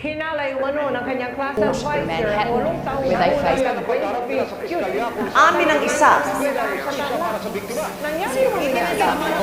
hinalay umano ng kanyang class advisor o nung taong with I-5. Amin ang isa. Nangyari yung kinalaman.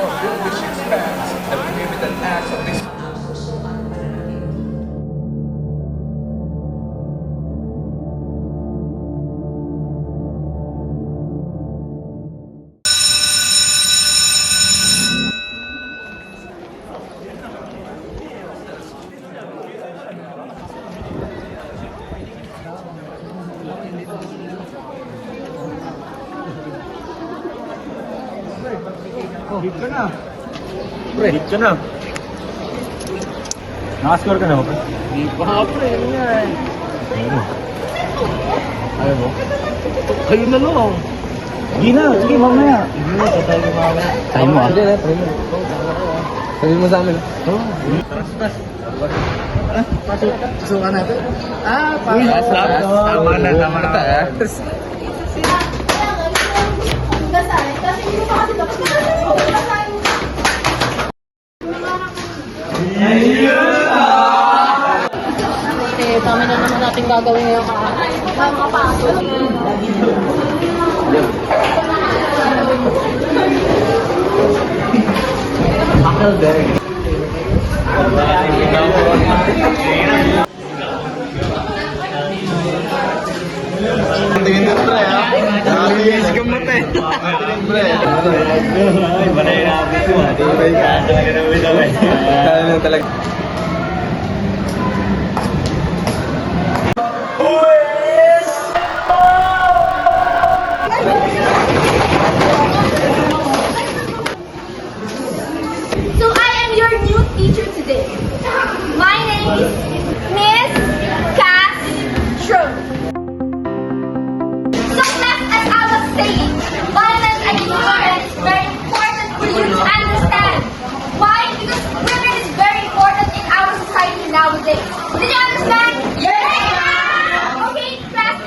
Hit ka na. Pre, hit ka na. Nakascore ka na ba? Hindi pa, pre. Ano nga eh. Ayaw mo? Kayo na lang. Hindi na. Sige, mamaya. Hindi na. Tatay mo mamaya. Tayo mo ah. Hindi na. Sabi mo sa amin. Oo. Taras. Pasok. Susukan natin. Tama na. Dami na naman natin gagawin ngayon kapasok. Huckleberry. Tingin na pre ha? Nakalinis ka mo te. Tingin pre. Ay, balay na ako ko ha. Talaga naman talaga. So I am your new teacher today. My name is Miss Castro. So class, as I was saying, violence against women is very important for you to understand. Why? Because women is very important in our society nowadays. Did you understand? Yeah! Okay, class.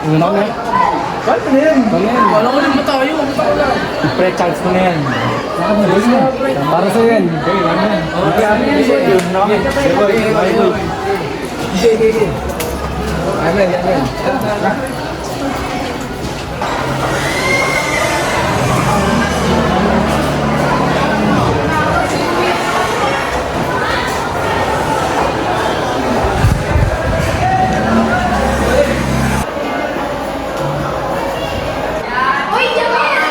Una na. Bakit na yan? Wala ko lang ba tayo? Pre-chance ko na yan. Para sa'yo yan. Okay, ano yan? Okay, ano yan? Amen. Uy, Jamil!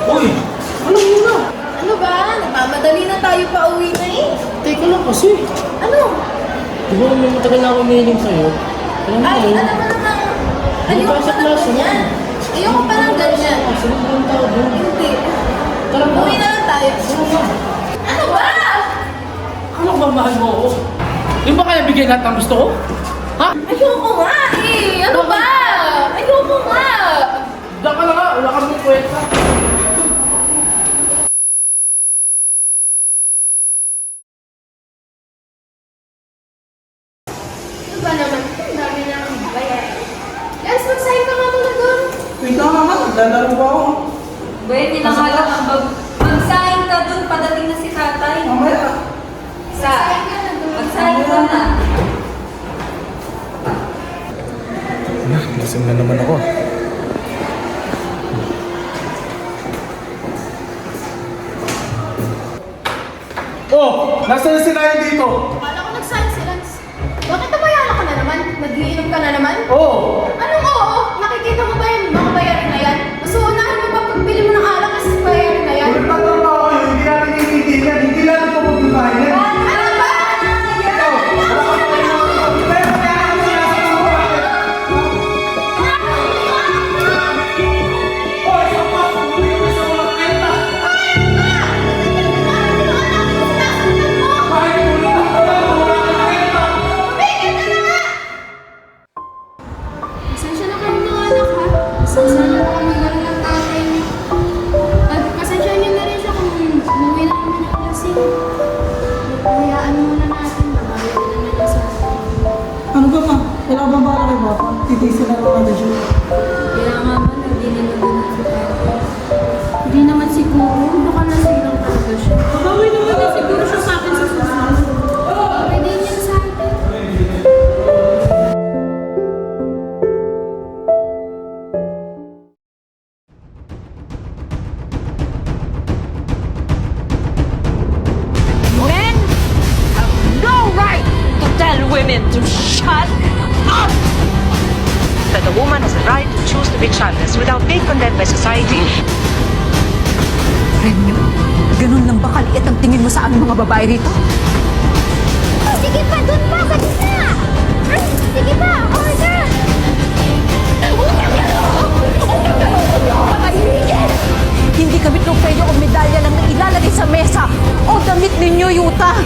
Uy! Ano muna? Ano ba? Nagmamadali na tayo pa uwi na eh. Teka lang kasi. Ano? Di ba may matagal na ako iniling sa'yo? Alam mo Ay, yun? alam mo namang... Hindi Ayoko pa sa pa ng klase ganyan. yan. Ayoko pa ng ganyan. Sinubang tao doon. Hindi. Tara na. Uwi na lang tayo. Ano ba? Ano ba mahal mo ako? Di ba kaya bigyan lahat ng gusto ko? Ha? Ayoko nga eh. Ano ba? Ayoko nga. Diyan ka na nga. Wala kang may kwenta. Ano ba naman? Ang dami na ang bayan. Guys, mag-sign ka nga muna doon. Wait lang naman. Naglalaro ba ako? Well, tinangalan ang mag-sign ka dun, padating na si tatay. Mamaya. Mag-sign ka na doon. Mag-sign ka na. Lasing na naman ako. Oh! Nasaan si Ryan dito? Kala ko nag-sign sila. Bakit nabayala ka na naman? Nag-iinom ka na naman? Oh! Anong oo? Nakikita mo ba yung mga bayarin na yan? Mas uunahin mo ba pagbili mo ng alak kasi sa bayarin na yan? Kung nagtatrabaho kayo, hindi natin iintindihan. Hindi natin pupagbibahin yan. Ano ba? Kahit Kailangan ba ba kay Papa? Titisin na lang natin siya. Kaya nga man, hindi nila ganun si Papa. Hindi naman siguro, baka nasilang talaga siya. Babawi naman na siguro siya sa akin sa susunod. Pwede niya sa akin. Men have no right to tell women to shut up! That a woman has a right to choose to be childless without being condemned by society. Renyo, ganun lang ba kaliit ang tingin mo sa aming mga babae rito? Sige pa, doon pa, sa gitna! Sige pa, order! Hindi kami trofeo o medalya lang na ilalagay sa mesa o damit ninyo, Yuta!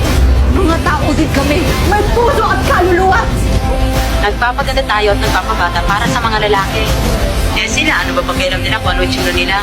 Mga tao din kami, may puso at kaluluwa! Nagpapaganda tayo at nagpapabata para sa mga lalaki. Eh sila, ano ba pakialam nila kung ano yung tsura nila?